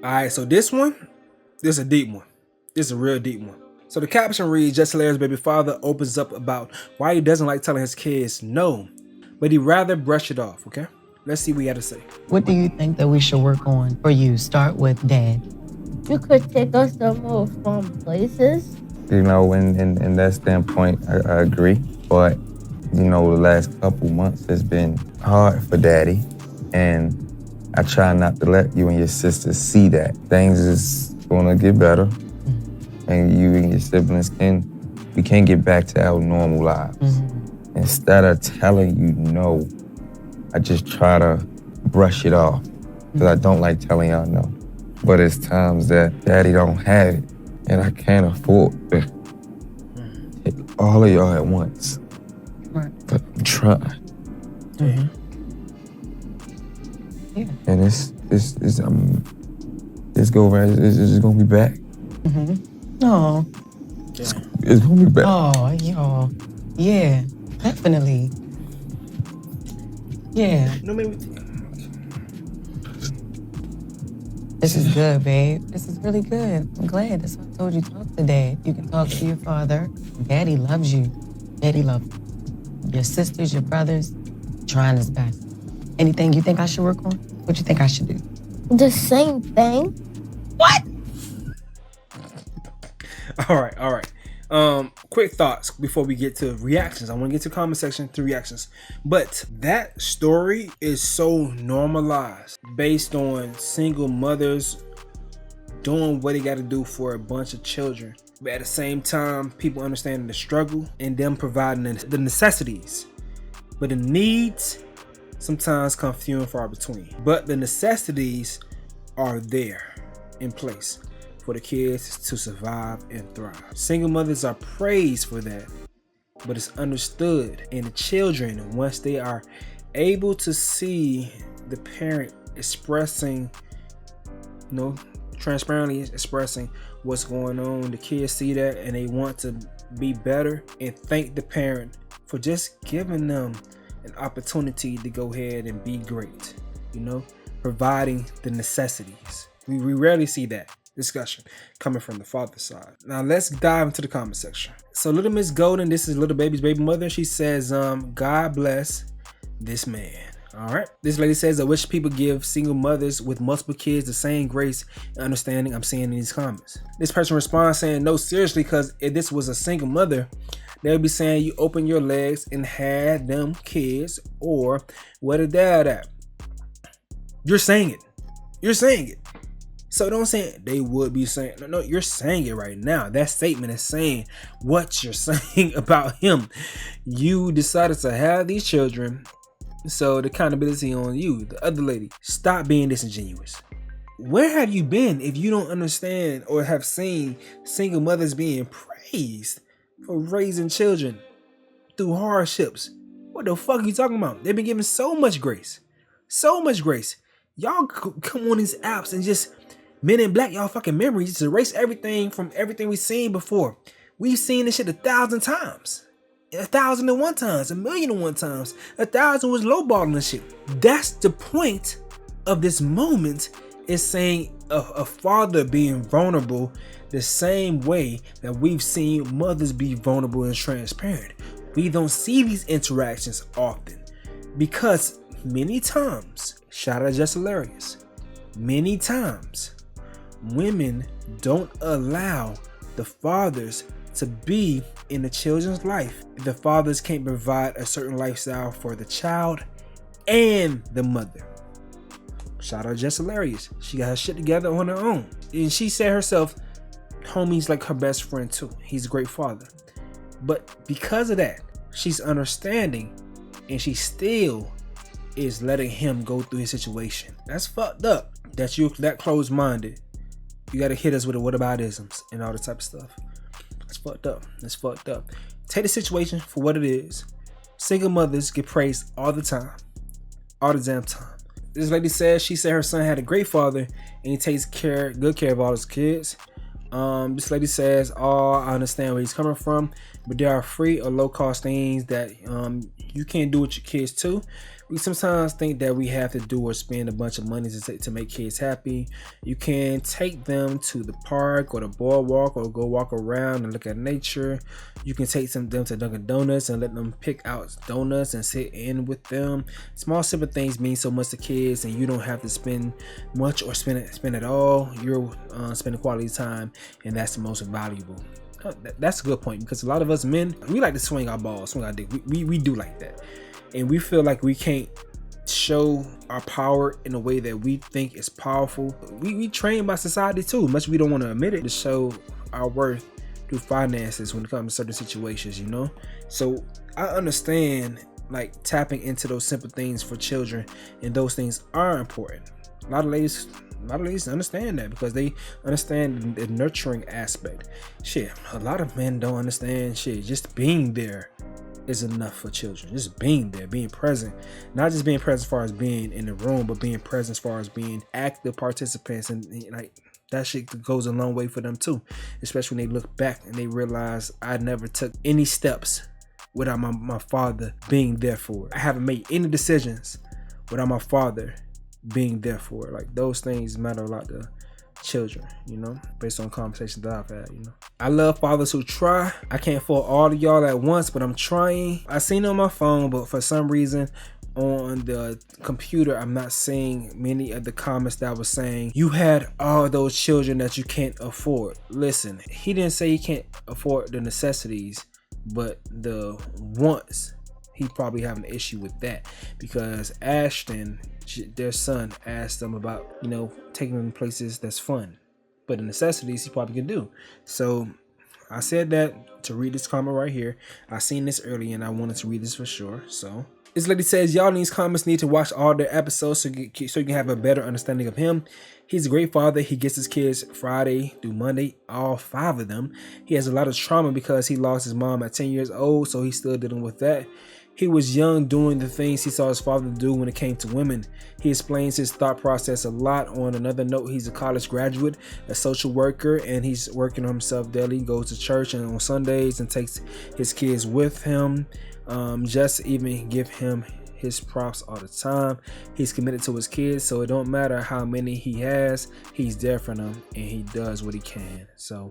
Alright, so this is a deep one. This is a real deep one. So the caption reads, Jess Hilarious Baby Father opens up about why he doesn't like telling his kids no, but he'd rather brush it off, okay? Let's see what he had to say. What do you think that we should work on for you? Start with Dad. You could take us to more fun places. You know, in that standpoint, I agree. But, you know, the last couple months has been hard for Daddy. And I try not to let you and your sisters see that. Things is gonna get better. And you and your siblings we can get back to our normal lives. Instead of telling you no, I just try to brush it off. Because I don't like telling y'all no. But it's times that Daddy don't have it. And I can't afford to take all of y'all at once. Right. But I'm trying. Yeah. And this go around, it's just gonna be back. Oh. It's gonna be back. Oh, y'all. Yeah, definitely. Yeah. No, maybe. This is good, babe. This is really good. I'm glad. That's why I told you talk to Dad. You can talk to your father. Daddy loves you. Daddy loves you. Your sisters, your brothers, trying his best. Anything you think I should work on? What you think I should do? The same thing. What? All right. Quick thoughts before we get to reactions. I want to get to the comment section to reactions. But that story is so normalized based on single mothers doing what they got to do for a bunch of children. But at the same time, people understanding the struggle and them providing the necessities. But the needs sometimes come few and far between. But the necessities are there in place for the kids to survive and thrive. Single mothers are praised for that, but it's understood. And the children, once they are able to see the parent expressing, transparently expressing what's going on, the kids see that and they want to be better and thank the parent for just giving them an opportunity to go ahead and be great, providing the necessities. We rarely see that discussion coming from the father's side. Now let's dive into the comment section. So Little Miss Golden, this is Little Baby's baby mother. She says, God bless this man. All right. This lady says, I wish people give single mothers with multiple kids the same grace and understanding I'm seeing in these comments. This person responds saying, no, seriously, because if this was a single mother, they'll be saying you open your legs and had them kids, or where the dad at? You're saying it. So don't say it. They would be saying, no, you're saying it right now. That statement is saying what you're saying about him. You decided to have these children, so the accountability on you. The other lady, stop being disingenuous. Where have you been if you don't understand or have seen single mothers being praised for raising children through hardships? What the fuck are you talking about? They've been given so much grace. Y'all come on these apps and just Men in Black, y'all fucking memories, just erase everything from everything we've seen before. We've seen this shit 1,000 times. 1,001 times, 1,000,001 times. 1,000 was lowballing this shit. That's the point of this moment, is saying a father being vulnerable the same way that we've seen mothers be vulnerable and transparent. We don't see these interactions often because many times, shout out Jess Hilarious, many times women don't allow the fathers to be in the children's life. The fathers can't provide a certain lifestyle for the child and the mother. Shout out Jess Hilarious. She got her shit together on her own. And she said herself, homie's like her best friend too. He's a great father. But because of that, she's understanding and she still is letting him go through his situation. That's fucked up that you're that closed-minded. You gotta hit us with the whataboutisms and all that type of stuff. That's fucked up. Take the situation for what it is. Single mothers get praised all the time. All the damn time. This lady says, she said her son had a great father and he takes good care of all his kids. This lady says, I understand where he's coming from, but there are free or low cost things that you can't do with your kids too. We sometimes think that we have to do or spend a bunch of money to make kids happy. You can take them to the park or the boardwalk or go walk around and look at nature. You can take them to Dunkin' Donuts and let them pick out donuts and sit in with them. Small simple things mean so much to kids, and you don't have to spend much or spend at all. You're spending quality time, and that's the most valuable. That's a good point, because a lot of us men, we like to swing our balls, swing our dick. We do like that, and we feel like we can't show our power in a way that we think is powerful. We train by society too, much we don't want to admit it, to show our worth through finances when it comes to certain situations, you know. So I understand, like, tapping into those simple things for children, and those things are important. A lot of ladies understand that, because they understand the nurturing aspect. Shit, a lot of men don't understand shit. Just being there is enough for children. Just being there, being present. Not just being present as far as being in the room, but being present as far as being active participants. And like, that shit goes a long way for them too. Especially when they look back and they realize, I never took any steps without my father being there for it. I haven't made any decisions without my father being there for it. Like, those things matter a lot to children, you know, based on conversations that I've had, you know. I love fathers who try. I can't fool all of y'all at once, but I'm trying. I seen it on my phone, but for some reason on the computer, I'm not seeing many of the comments that was saying, you had all those children that you can't afford. Listen, he didn't say he can't afford the necessities, but the wants, he probably have an issue with that, because Ashton, their son, asked them about, you know, taking them places that's fun, but the necessities he probably can do. So I said that to read this comment right here. I seen this early and I wanted to read this for sure. So this lady says, y'all in these comments need to watch all their episodes so you can have a better understanding of him. He's a great father. He gets his kids Friday through Monday, all 5 of them. He has a lot of trauma because he lost his mom at 10 years old, so he's still dealing with that. He was young doing the things he saw his father do when it came to women. He explains his thought process a lot. On another note, he's a college graduate, a social worker, and he's working on himself daily. He goes to church and on Sundays and takes his kids with him. Just even give him his props all the time. He's committed to his kids, so it don't matter how many he has, he's there for them and he does what he can. So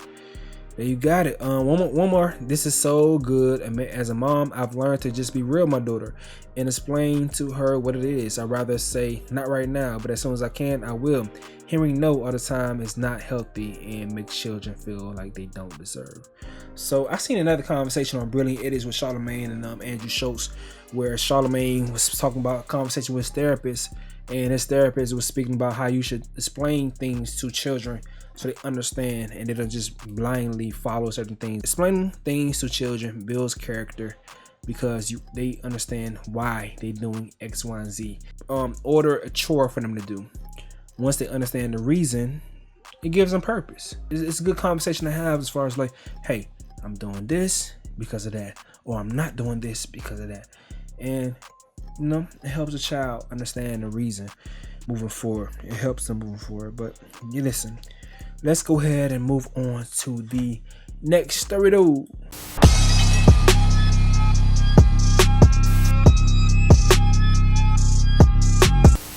there you got it. One more. This is so good. As a mom, I've learned to just be real with my daughter and explain to her what it is. I'd rather say not right now, but as soon as I can, I will. Hearing no all the time is not healthy and makes children feel like they don't deserve. So I seen another conversation on Brilliant Idiots with Charlamagne and Andrew Schultz, where Charlamagne was talking about a conversation with his therapist, and his therapist was speaking about how you should explain things to children so they understand and they don't just blindly follow certain things. Explaining things to children builds character, because they understand why they doing X, Y, and Z. Order a chore for them to do. Once they understand the reason, it gives them purpose. It's a good conversation to have as far as like, hey, I'm doing this because of that, or I'm not doing this because of that. And you know, it helps a child understand the reason moving forward. It helps them moving forward. But you listen, let's go ahead and move on to the next story though.